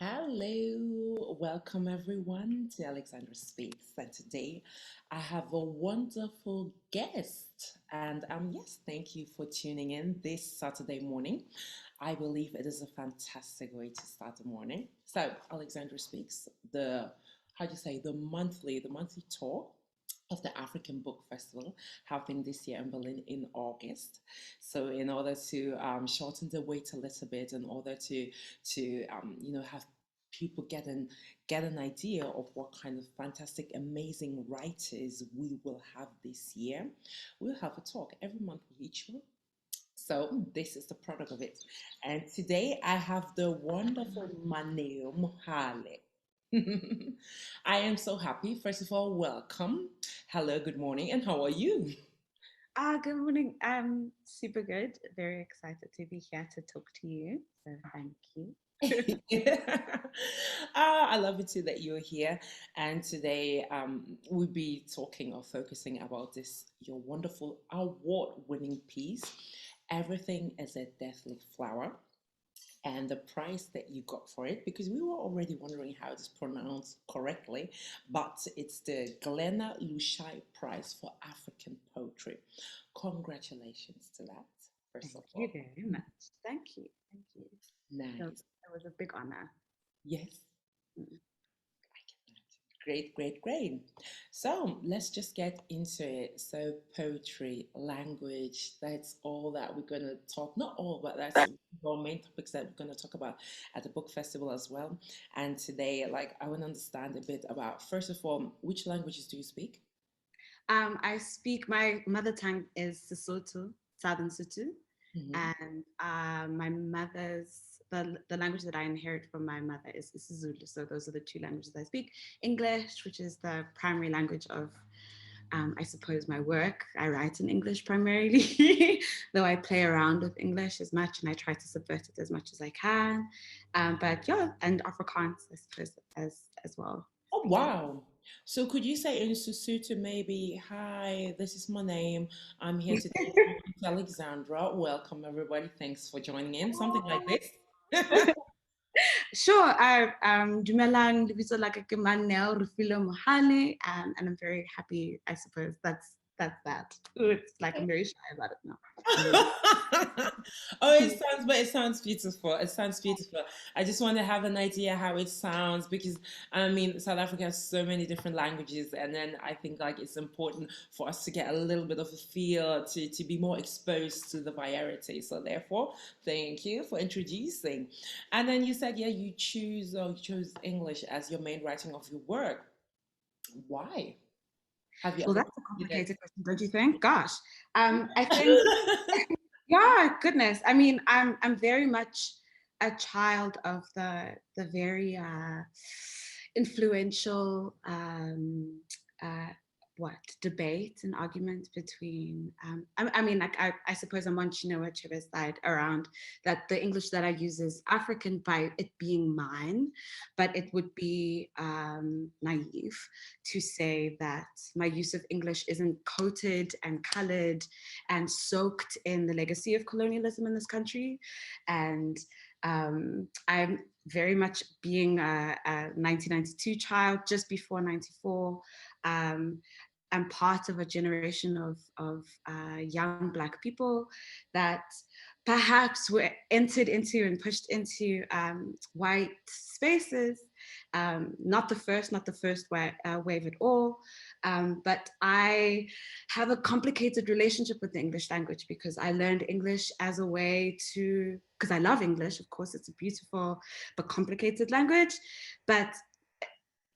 Hello, welcome everyone to Alexandra Speaks. And today I have a wonderful guest. And yes, thank you for tuning in this Saturday morning. I believe it is a fantastic way to start the morning. So, Alexandra Speaks, how do you say, the monthly tour of the African Book Festival happening this year in Berlin in August. So, in order to shorten the wait a little bit, in order to have people get an idea of what kind of fantastic, amazing writers we will have this year, we'll have a talk every month with each one. So this is the product of it. And today I have the wonderful Maneo Mohale. I am so happy. First of all, welcome. Hello, good morning, and how are you? Good morning. I'm super good. Very excited to be here to talk to you. So thank you. I love it too that you're here. And today we'll be talking or focusing about this, your wonderful award-winning piece. Everything is a deathly flower. And the price that you got for it, because we were already wondering how it is pronounced correctly, but it's the Glenna Lushai Prize for African Poetry. Congratulations to that, first Thank of you all. very much. Thank you. Thank you. Nice. That was a big honor. Yes. Mm. Great, great, great. So let's just get into it. So, poetry, language, that's all that we're going to talk. Not all, but that's our main topics that we're going to talk about at the book festival as well. And today, like, I want to understand a bit about, first of all, which languages do you speak? I speak, my mother tongue is Sesotho, Southern Sotho, Hmm. and the language that I inherit from my mother is Zulu. So those are the two languages I speak. English, which is the primary language of I suppose my work. I write in English primarily, though I play around with English as much and I try to subvert it as much as I can. But yeah, and Afrikaans, I suppose, as well. Oh, Speak. wow. So could you say in Susutu maybe, hi, this is my name. I'm here today talking to Alexandra. Welcome, everybody. Thanks for joining in. Something like this. Sure. Dumelang, lebitso la ka ke Maneo Refiloe Mohale, and I'm very happy. I suppose that's that. It's like I'm very shy about it now. Oh, it sounds beautiful. It sounds beautiful. I just want to have an idea how it sounds because I mean South Africa has so many different languages, and then I think like it's important for us to get a little bit of a feel to be more exposed to the variety. So therefore, thank you for introducing. And then you said, yeah, you chose English as your main writing of your work. Why? Have you Well, ever that's a considered? complicated question, don't you think? Gosh, I think. Yeah, goodness. I mean, I'm very much a child of the very influential uh, what debate and argument between I mean like I suppose I'm on Chinua Achebe's side around that the English that I use is African by it being mine, but it would be naive to say that my use of English isn't coated and colored and soaked in the legacy of colonialism in this country. And I'm very much being a 1992 child, just before 94. I'm part of a generation of young Black people that perhaps were entered into and pushed into white spaces. Not the first wave at all, but I have a complicated relationship with the English language because I learned English as a way to, because I love English, of course, it's a beautiful but complicated language, but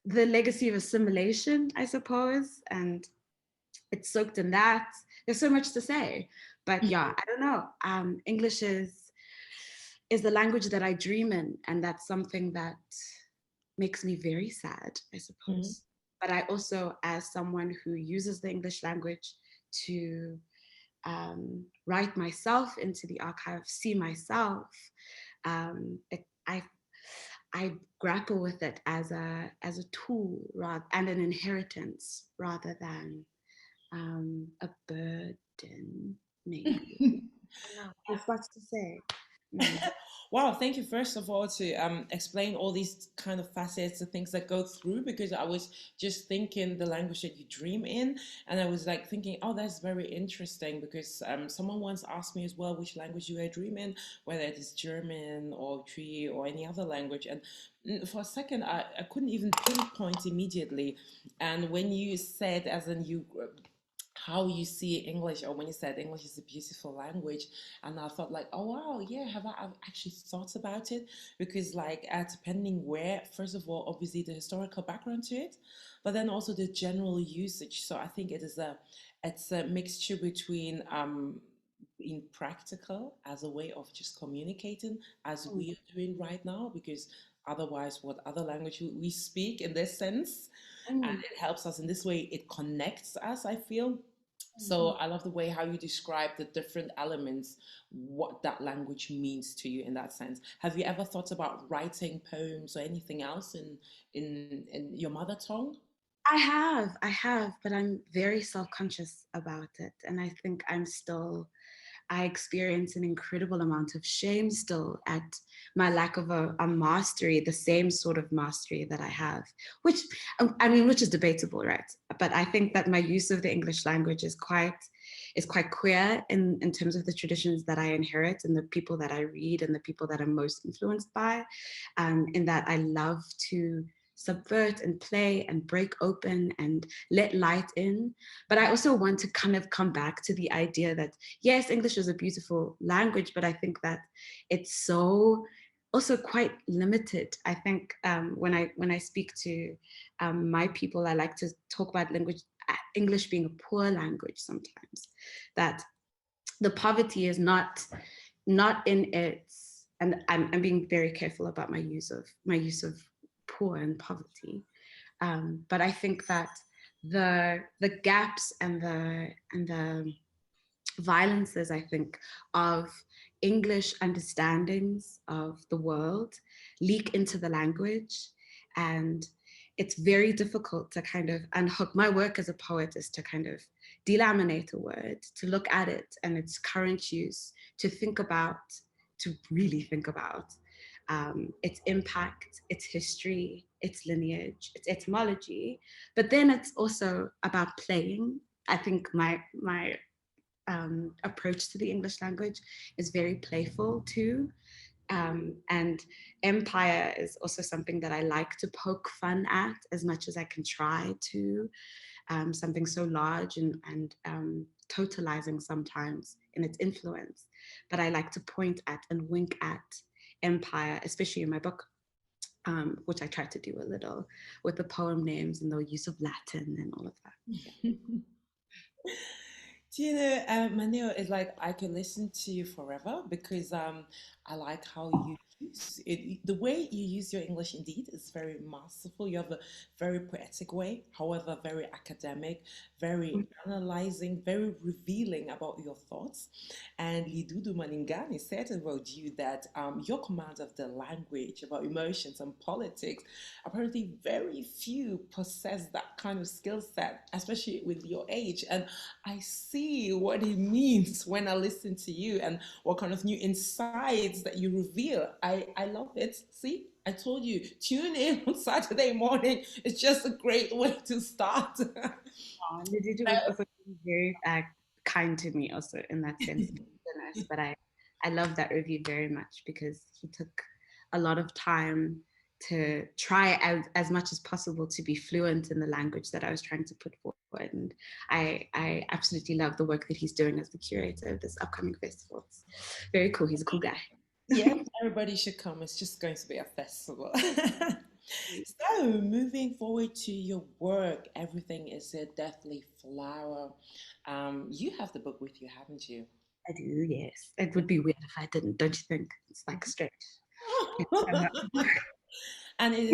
the legacy of assimilation, I suppose, and it's soaked in that. There's so much to say, but yeah, I don't know. English is the language that I dream in, and that's something that makes me very sad, I Mhm. suppose. But I also, as someone who uses the English language to write myself into the archive, see myself, it, I grapple with it as a tool rather and an inheritance rather than a burden, maybe. I don't know. There's lots to say. Mm. Wow, thank you first of all to explain all these kind of facets and things that go through, because I was just thinking the language that you dream in, and I was like thinking, oh, that's very interesting, because someone once asked me as well which language you I dream in, whether it is German or Cree or any other language, and for a second I couldn't even pinpoint immediately, and when you said as in you how you see English, or when you said English is a beautiful language, and I thought like, oh wow, yeah, have I've actually thought about it, because like depending where, first of all, obviously the historical background to it, but then also the general usage. So I think it's a mixture between being practical as a way of just communicating as Mm. we are doing right now, because otherwise what other language we speak in this sense, and Mm. it helps us in this way, it connects us, I feel. So Mm. I love the way how you describe the different elements, what that language means to you in that sense. Have you ever thought about writing poems or anything else in your mother tongue? I have, but I'm very self-conscious about it. And I think I experience an incredible amount of shame still at my lack of a mastery, the same sort of mastery that I have, which, I mean, which is debatable, right? But I think that my use of the English language is quite queer in terms of the traditions that I inherit and the people that I read and the people that I'm most influenced by, in that I love to subvert and play and break open and let light in. But I also want to kind of come back to the idea that, yes, English is a beautiful language, but I think that it's so also quite limited. I think when I speak to my people, I like to talk about English being a poor language sometimes. That the poverty is not in its, and I'm being very careful about my use of poor and poverty. But I think that the gaps and the violences, I think, of English understandings of the world leak into the language. And it's very difficult to kind of unhook. My work as a poet is to kind of delaminate a word, to look at it and its current use, to think about, to really think about its impact, its history, its lineage, its etymology. But then it's also about playing. I think my approach to the English language is very playful too. And empire is also something that I like to poke fun at as much as I can try to. Something so large and totalizing sometimes in its influence. But I like to point at and wink at empire, especially in my book, which I try to do a little with the poem names and the use of Latin and all of that. Yeah. Do you know, Maneo, it's like I can listen to you forever, because I like how you use it. The way you use your English indeed is very masterful. You have a very poetic way, however, very academic, very analyzing, very revealing about your thoughts. And Lidudu Maningani said about you that your command of the language, about emotions and politics, apparently very few possess that kind of skill set, especially with your age. And I see what it means when I listen to you, and what kind of new insights that you reveal. I love it. See, I told you, tune in on Saturday morning. It's just a great way to start. Lidija was also very kind to me also in that sense. But I love that review very much because he took a lot of time to try as much as possible to be fluent in the language that I was trying to put forward. And I absolutely love the work that he's doing as the curator of this upcoming festival. It's very cool. He's a cool guy. Yes, everybody should come. It's just going to be a festival. So, moving forward to your work, everything is a deathly flower. You have the book with you, haven't you? I do, yes. It would be weird if I didn't, don't you think? It's like straight. And it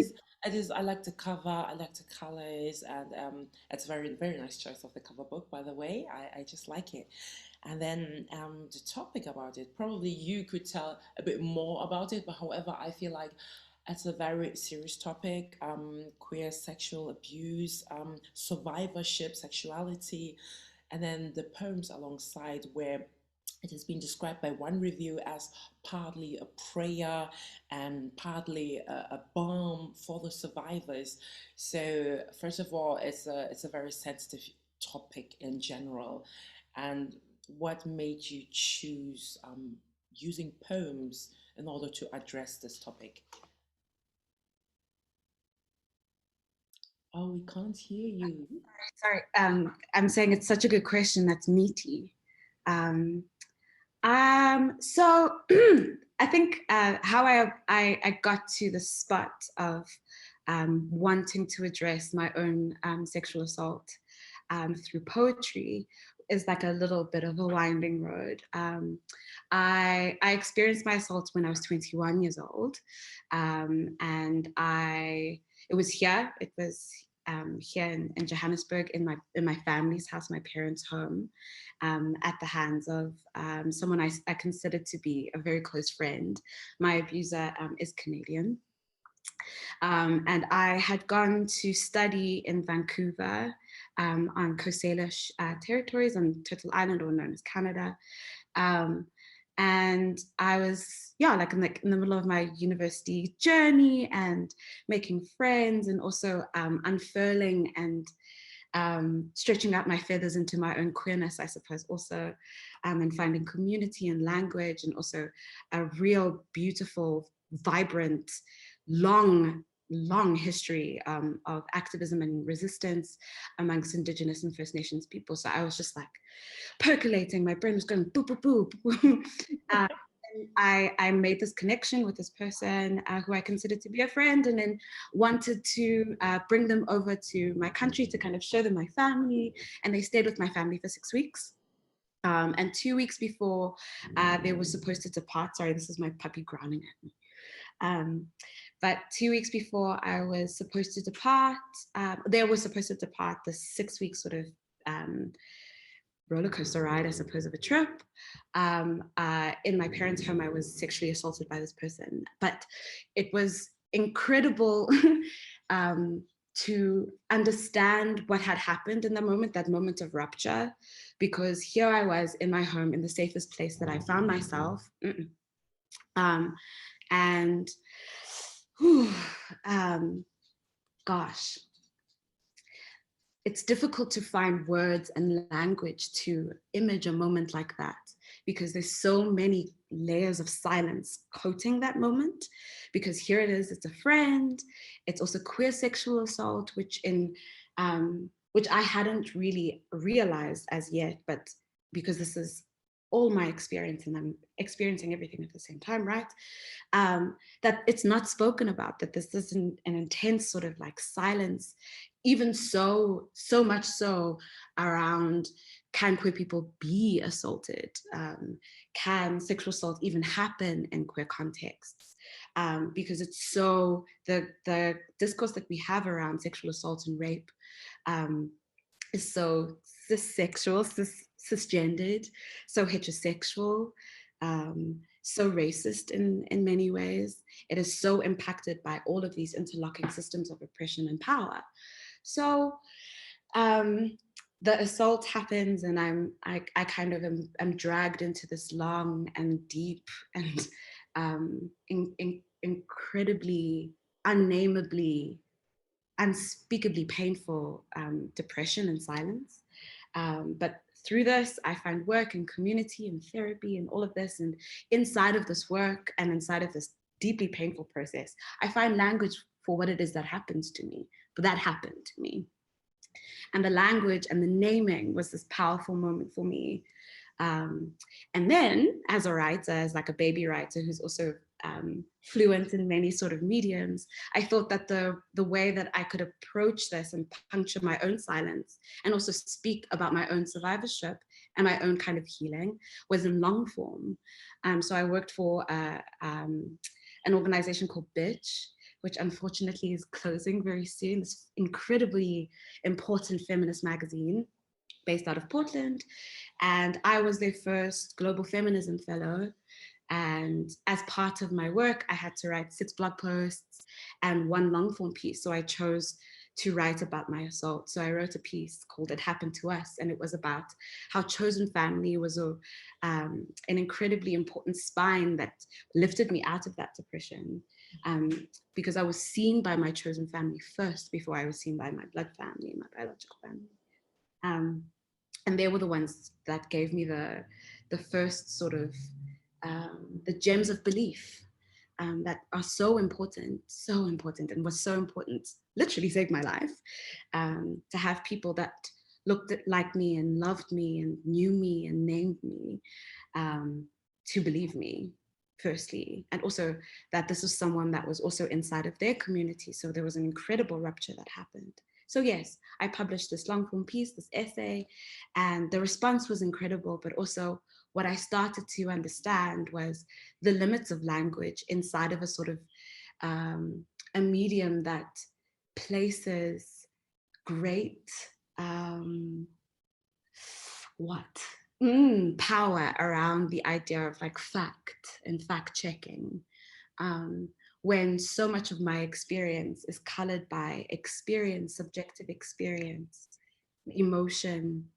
is I like the cover, I like the colors, and it's very very nice choice of the cover book, by the way. I just like it. And then the topic about it, probably you could tell a bit more about it, but however, I feel like it's a very serious topic, queer sexual abuse, survivorship, sexuality, and then the poems alongside, where It has been described by one review as partly a prayer and partly a balm for the survivors. So, first of all, it's a very sensitive topic in general. And what made you choose using poems in order to address this topic? Oh, we can't hear you. Sorry, I'm saying it's such a good question that's meaty. Um, so I think how I got to the spot of wanting to address my own sexual assault through poetry is like a little bit of a winding road. I experienced my assault when I was 21 years old, and it was here. It was here in Johannesburg, in my family's house, my parents' home, at the hands of someone I consider to be a very close friend. My abuser is Canadian. And I had gone to study in Vancouver on Coast Salish territories on Turtle Island, or known as Canada. And I was, like in the middle of my university journey and making friends, and also unfurling and stretching out my feathers into my own queerness, I suppose, also, and finding community and language, and also a real beautiful, vibrant, long history of activism and resistance amongst Indigenous and First Nations people. So I was just like percolating, my brain was going boop, boop, boop. I made this connection with this person who I considered to be a friend, and then wanted to bring them over to my country to kind of show them my family. And they stayed with my family for 6 weeks. And 2 weeks before they were supposed to depart, sorry, this is my puppy growling at me. But 2 weeks before I was supposed to depart, they were supposed to depart, the 6 week sort of roller coaster ride, I suppose, of a trip. In my parents' home, I was sexually assaulted by this person, but it was incredible to understand what had happened in that moment of rupture, because here I was in my home, in the safest place that I found myself. And gosh, it's difficult to find words and language to image a moment like that, because there's so many layers of silence coating that moment. Because here it is, it's a friend, it's also queer sexual assault, which I hadn't really realized as yet, but because this is all my experience and I'm experiencing everything at the same time, right? That it's not spoken about, that this is an intense sort of like silence, even so much so around, can queer people be assaulted? Can sexual assault even happen in queer contexts? Because it's so, the discourse that we have around sexual assault and rape is so cis-sexual, cisgendered, so heterosexual, so racist in many ways. It is so impacted by all of these interlocking systems of oppression and power. So the assault happens, and I kind of am dragged into this long and deep and incredibly, unnameably, unspeakably painful depression and silence. But through this, I find work and community and therapy and all of this. And inside of this work and inside of this deeply painful process, I find language for what it is that happens to me, but that happened to me. And the language and the naming was this powerful moment for me. And then as a writer, as like a baby writer who's also fluent in many sort of mediums, I thought that the way that I could approach this and puncture my own silence and also speak about my own survivorship and my own kind of healing was in long form. So I worked for an organization called Bitch, which unfortunately is closing very soon. This incredibly important feminist magazine based out of Portland. And I was their first Global Feminism Fellow. And as part of my work, I had to write 6 blog posts and 1 long form piece. So I chose to write about my assault. So I wrote a piece called It Happened to Us, and it was about how chosen family was an incredibly important spine that lifted me out of that depression, because I was seen by my chosen family first before I was seen by my blood family, my biological family. And they were the ones that gave me the first sort of the gems of belief that are so important, and was so important, literally saved my life, to have people that looked like me and loved me and knew me and named me, to believe me, firstly, and also that this was someone that was also inside of their community. So there was an incredible rupture that happened. So yes, I published this long form piece, this essay, and the response was incredible, but also what I started to understand was the limits of language inside of a sort of a medium that places great power around the idea of like fact and fact checking, when so much of my experience is colored by experience, subjective experience, emotion,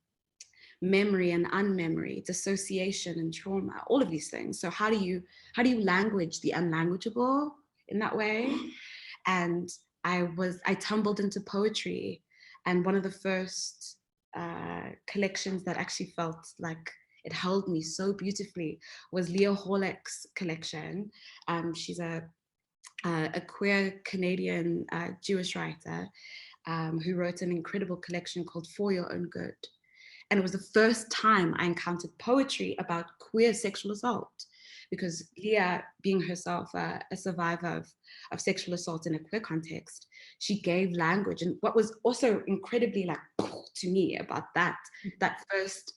memory and unmemory, dissociation and trauma, all of these things. So how do you language the unlanguageable in that way? And I tumbled into poetry, and one of the first collections that actually felt like it held me so beautifully was Leo Horlick's collection. She's a queer Canadian Jewish writer who wrote an incredible collection called For Your Own Good. And it was the first time I encountered poetry about queer sexual assault, because Leah, being herself a survivor of sexual assault in a queer context, she gave language. And what was also incredibly like to me about that first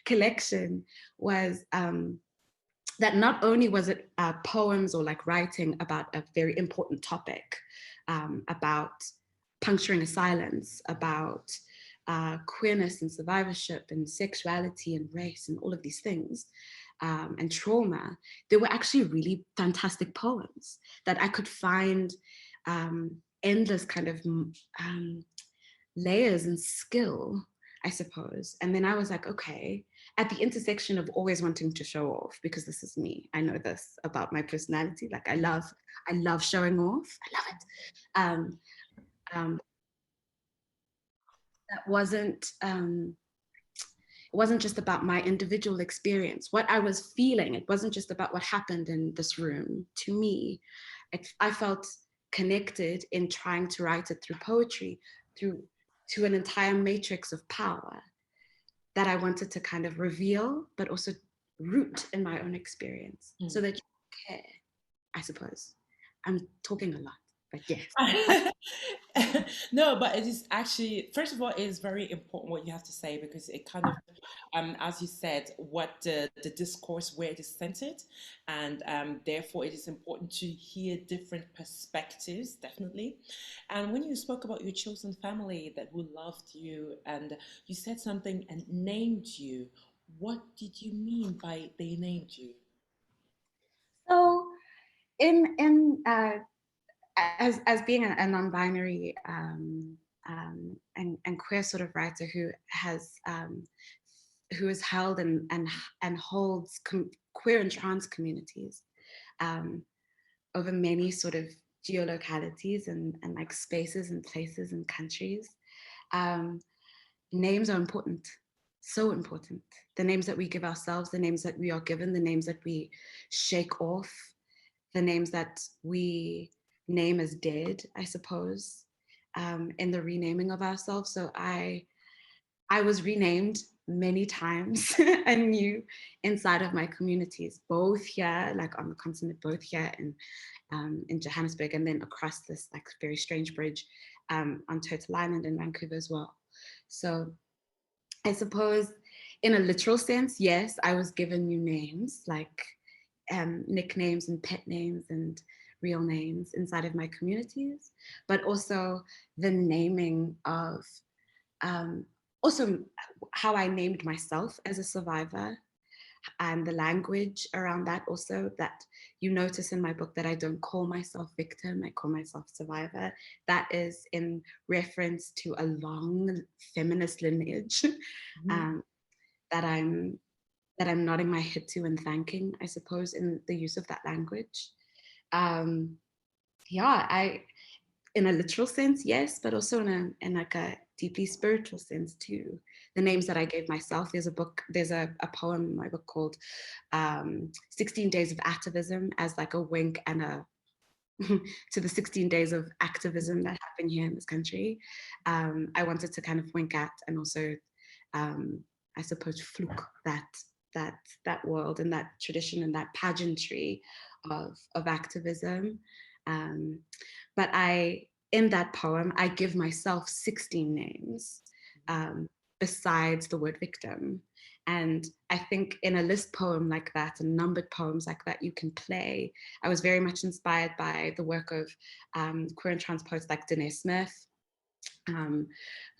collection was that not only was it poems or like writing about a very important topic, about puncturing a silence, about queerness and survivorship and sexuality and race and all of these things, and trauma, there were actually really fantastic poems that I could find endless kind of layers and skill, I suppose. And then I was like, okay, at the intersection of always wanting to show off, because this is me, I know this about my personality, like I love showing off, I love it. That it wasn't just about my individual experience, what I was feeling. It wasn't just about what happened in this room. To me, I felt connected in trying to write it through poetry, to an entire matrix of power that I wanted to kind of reveal, but also root in my own experience, so that you care, I suppose. I'm talking a lot, but yes. No, but it is actually, first of all, it is very important what you have to say, because it kind of, as you said, what the discourse, where it is centered, and therefore it is important to hear different perspectives, definitely. And when you spoke about your chosen family that who loved you, and you said something and named you, what did you mean by they named you? So in as being a non-binary and queer sort of writer who is held and holds queer and trans communities over many sort of geolocalities and like spaces and places and countries, names are important, so important. The names that we give ourselves, the names that we are given, the names that we shake off, the names that we name as dead, I suppose, in the renaming of ourselves. So I was renamed many times anew inside of my communities, both here, like on the continent, both here in Johannesburg, and then across this like very strange bridge on Turtle Island in Vancouver as well. So I suppose in a literal sense, yes, I was given new names, like nicknames and pet names and real names inside of my communities, but also the naming of also how I named myself as a survivor, and the language around that also, that you notice in my book that I don't call myself victim, I call myself survivor. That is in reference to a long feminist lineage that I'm nodding my head to and thanking, I suppose, in the use of that language. Yeah, in a literal sense, yes, but also in like a deeply spiritual sense too. The names that I gave myself, there's a poem in my book called 16 Days of Activism, as like a wink and a to the 16 days of activism that happen here in this country. I wanted to kind of wink at, and also I suppose fluke that world and that tradition and that pageantry of activism. But in that poem, I give myself 16 names besides the word victim. And I think in a list poem like that and numbered poems like that you can play, I was very much inspired by the work of queer and trans poets like Danae Smith,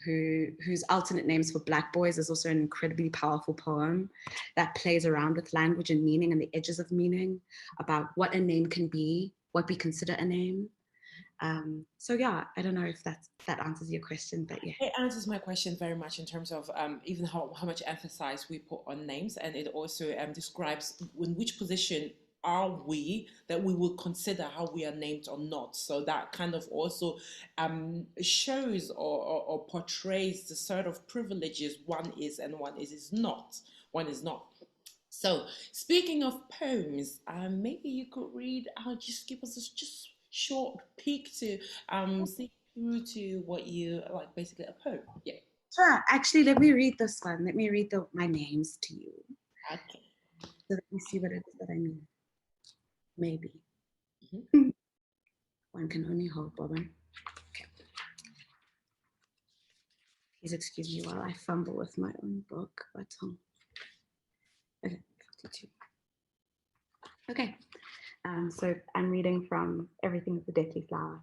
whose alternate names for Black Boys is also an incredibly powerful poem that plays around with language and meaning and the edges of meaning about what a name can be, what we consider a name. So yeah, I don't know if that answers your question, but yeah. It answers my question very much in terms of even how much emphasis we put on names, and it also describes in which position are we that we will consider how we are named or not. So that kind of also shows or portrays the sort of privileges one is and one is not. One is not. So, speaking of poems, maybe you could read, just give us a just short peek to see through to what you like, basically a poem. Yeah. Sure. Actually, let me read this one. Let me read my names to you. Okay. So let me see what it is that I mean. Maybe. One can only hope, Robin. Okay. Please excuse me while I fumble with my own book. Okay, 52. Okay. So I'm reading from Everything is a Deathly Flower,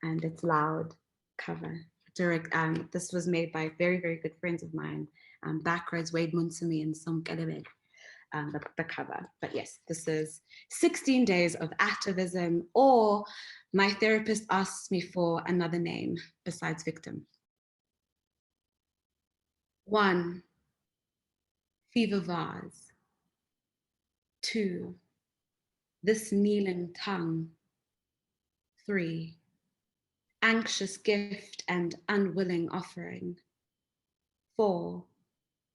and it's loud cover. This was made by very, very good friends of mine, Backroads, Wade Munsumi and Som Kelebed, the cover. But yes, this is 16 Days of Activism, or my therapist asks me for another name besides victim. 1, fever vase. 2, this kneeling tongue. 3, anxious gift and unwilling offering. 4,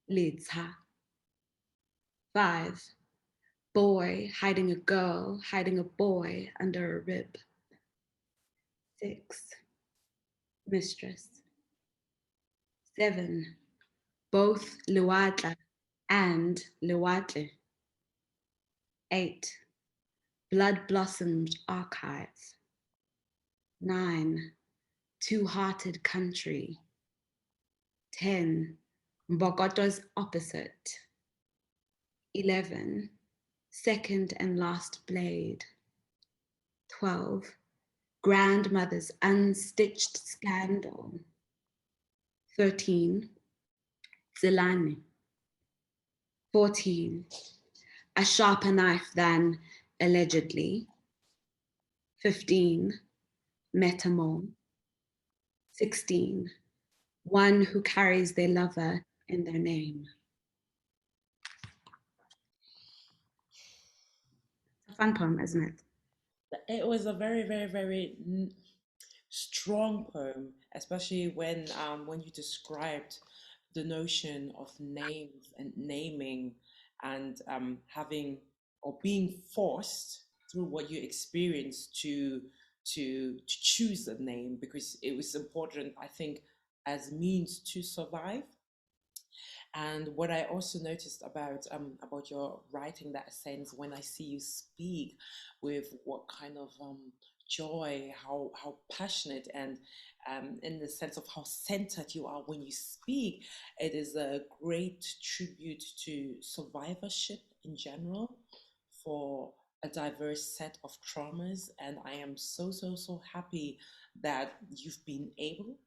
lidza. 5, boy hiding a girl, hiding a boy under a rib. 6, mistress. 7, both Luatla and Luatle. 8, blood blossomed archive. 9, two-hearted country. 10, Mbokoto's opposite. 11, second and last blade. 12, grandmother's unstitched scandal. 13, Zilani. 14, a sharper knife than allegedly. 15, metamor. 16, one who carries their lover in their name. It's a fun poem, isn't it? It was a very, very, very strong poem, especially when you described the notion of names and naming and having or being forced through what you experienced to choose a name because it was important, I think, as means to survive. And what I also noticed about your writing, that sense when I see you speak with what kind of joy, how passionate, and in the sense of how centered you are when you speak, it is a great tribute to survivorship in general for a diverse set of traumas. And I am so, so, so happy that you've been able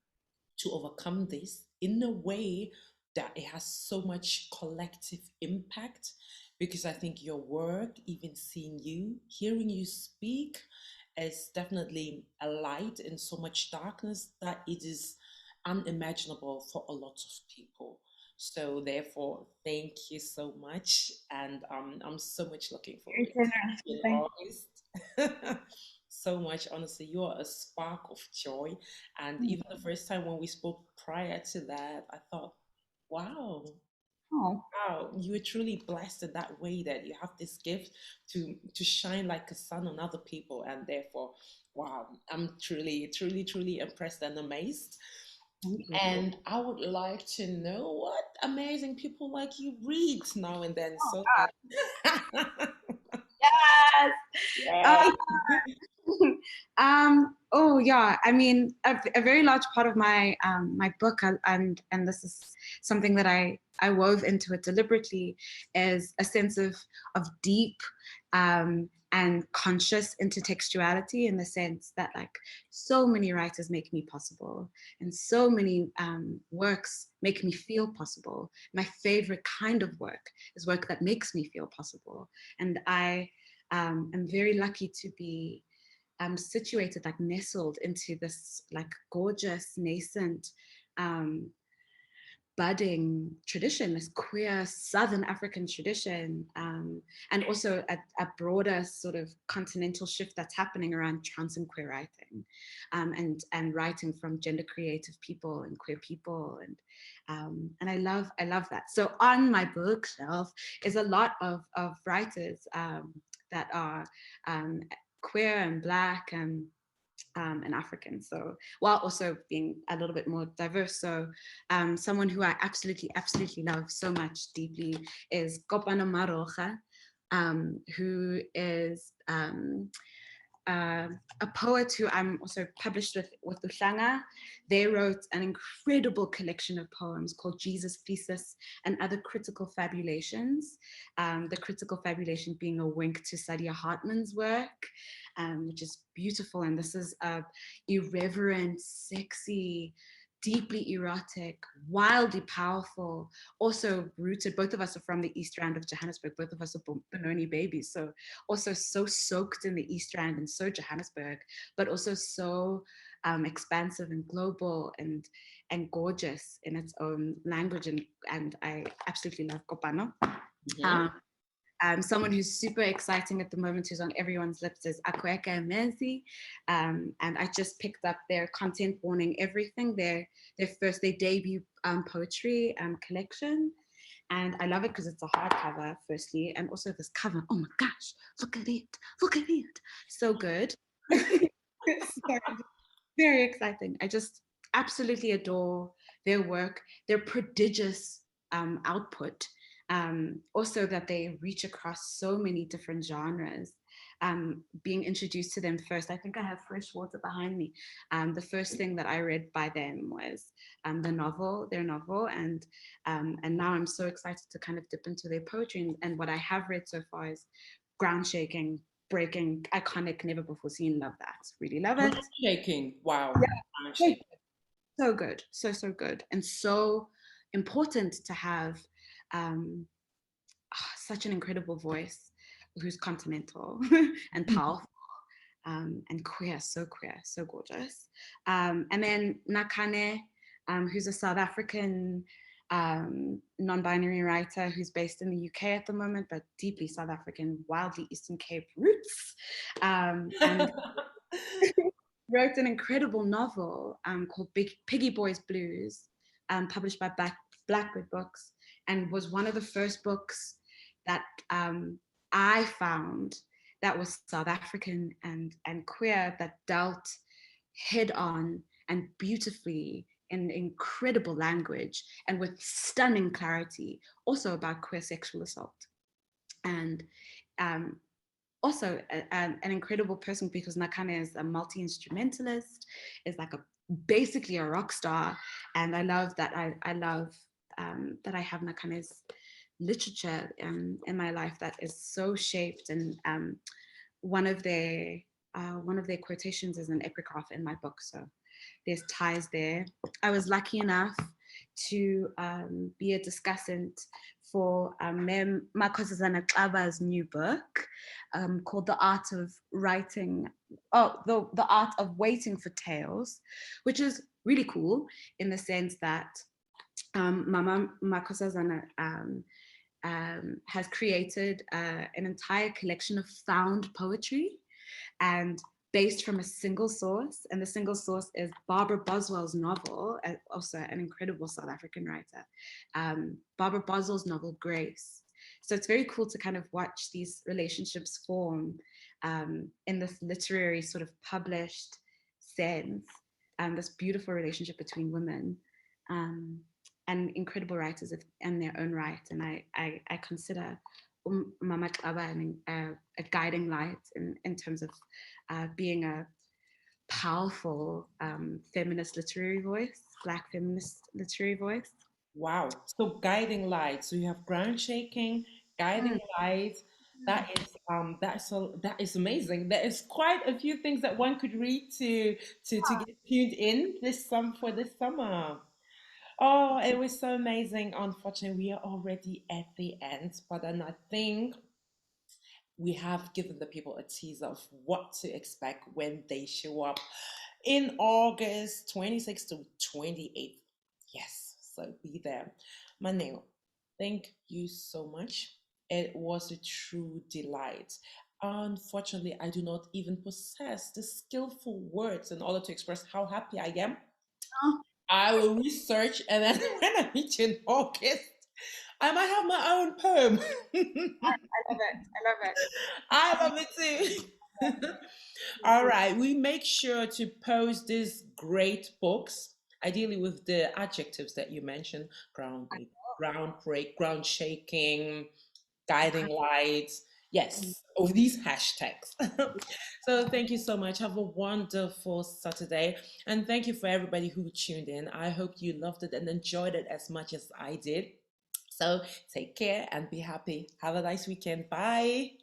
to overcome this in a way that it has so much collective impact because I think your work, even seeing you, hearing you speak, is definitely a light in so much darkness that it is unimaginable for a lot of people. So therefore, thank you so much, and I'm so much looking Very forward generous. in Thank August. So much, honestly, you are a spark of joy. And you. even the first time when we spoke prior to that, I thought, wow, Oh, wow, you were truly blessed in that way that you have this gift to shine like a sun on other people, and therefore, wow, I'm truly, truly, truly impressed and amazed. thank you. And I would like to know what amazing people like you read now and then, Oh, so God. that Yes. yay. Oh yeah, I mean, a very large part of my my book, and this is something that I wove into it deliberately, is a sense of deep and conscious intertextuality, in the sense that, like, so many writers make me possible, and so many works make me feel possible. My favorite kind of work is work that makes me feel possible, and I am very lucky to be situated, like nestled into this like gorgeous, nascent, um, budding tradition, this queer Southern African tradition, and also a broader sort of continental shift that's happening around trans and queer writing, and writing from gender creative people and queer people, and I love that. So on my bookshelf is a lot of writers that are um, queer and Black and African. So while also being a little bit more diverse. So someone who I absolutely, absolutely love so much deeply is Kopano Maroja, who is uh, a poet who I'm also published with Uhlanga. They wrote an incredible collection of poems called Jesus Thesis and Other Critical Fabulations. The critical fabulation being a wink to Saidiya Hartman's work, which is beautiful. And this is a irreverent, sexy, deeply erotic, wildly powerful, also rooted. Both of us are from the East Rand of Johannesburg. Both of us are Benoni babies. So also so soaked in the East Rand and so Johannesburg, but also so expansive and global and gorgeous in its own language. And I absolutely love Kopano. Mhm. Someone who's super exciting at the moment, who's on everyone's lips, is Akweka Emezi. And I just picked up their Content Warning Everything, their debut poetry collection. And I love it because it's a hardcover, firstly, and also this cover. Oh my gosh, look at it, look at it. So good. So very exciting. I just absolutely adore their work, their prodigious output. Also, that they reach across so many different genres. Being introduced to them first, I think I have fresh water behind me. The first thing that I read by them was their novel, and now I'm so excited to kind of dip into their poetry. And what I have read so far is ground shaking, breaking, iconic, never before seen. Love that, really love it. Shaking. Wow. I'm Yeah, shaking. so good, so good, and so important to have such an incredible voice who's continental and powerful, and queer, so gorgeous. And then Nakane, who's a South African non-binary writer who's based in the UK at the moment, but deeply South African, wildly Eastern Cape roots, and wrote an incredible novel called Piggy Boys Blues, published by Blackbird Books, and was one of the first books that I found that was South African and queer, that dealt head on and beautifully in incredible language and with stunning clarity, also about queer sexual assault. And um, also an incredible person, because Nakane is a multi-instrumentalist, is like basically a rock star. And I love that I love that I have Nakane's literature in my life that is so shaped. And one of their quotations is an epigraph in my book. So there's ties there. I was lucky enough to be a discussant for Makhosazana Xaba's new book called The Art of Writing, the Art of Waiting for Tales, which is really cool in the sense that Mama Makhosazana has created an entire collection of found poetry and based from a single source. And the single source is Barbara Boswell's novel, also an incredible South African writer, Barbara Boswell's novel, Grace. So it's very cool to kind of watch these relationships form in this literary sort of published sense, and this beautiful relationship between women. And incredible writers in their own right. And I consider Mama Xaba a guiding light in terms of being a powerful feminist literary voice, Black feminist literary voice. Wow. So guiding light. So you have ground shaking, guiding Mm. light. That is amazing. There is quite a few things that one could read to get tuned in for this summer. Oh, it was so amazing. Unfortunately, we are already at the end, but then I think we have given the people a teaser of what to expect when they show up in August 26th to 28th. Yes, so be there. Maneo, thank you so much. It was a true delight. Unfortunately, I do not even possess the skillful words in order to express how happy I am. Oh, I will research, and then when I meet you in August, I might have my own poem. I love it. I love it. I love it too. All right, we make sure to post these great books, ideally with the adjectives that you mentioned: ground shaking, guiding lights. Yes, of these hashtags. So thank you so much. Have a wonderful Saturday. And thank you for everybody who tuned in. I hope you loved it and enjoyed it as much as I did. So take care and be happy. Have a nice weekend. Bye.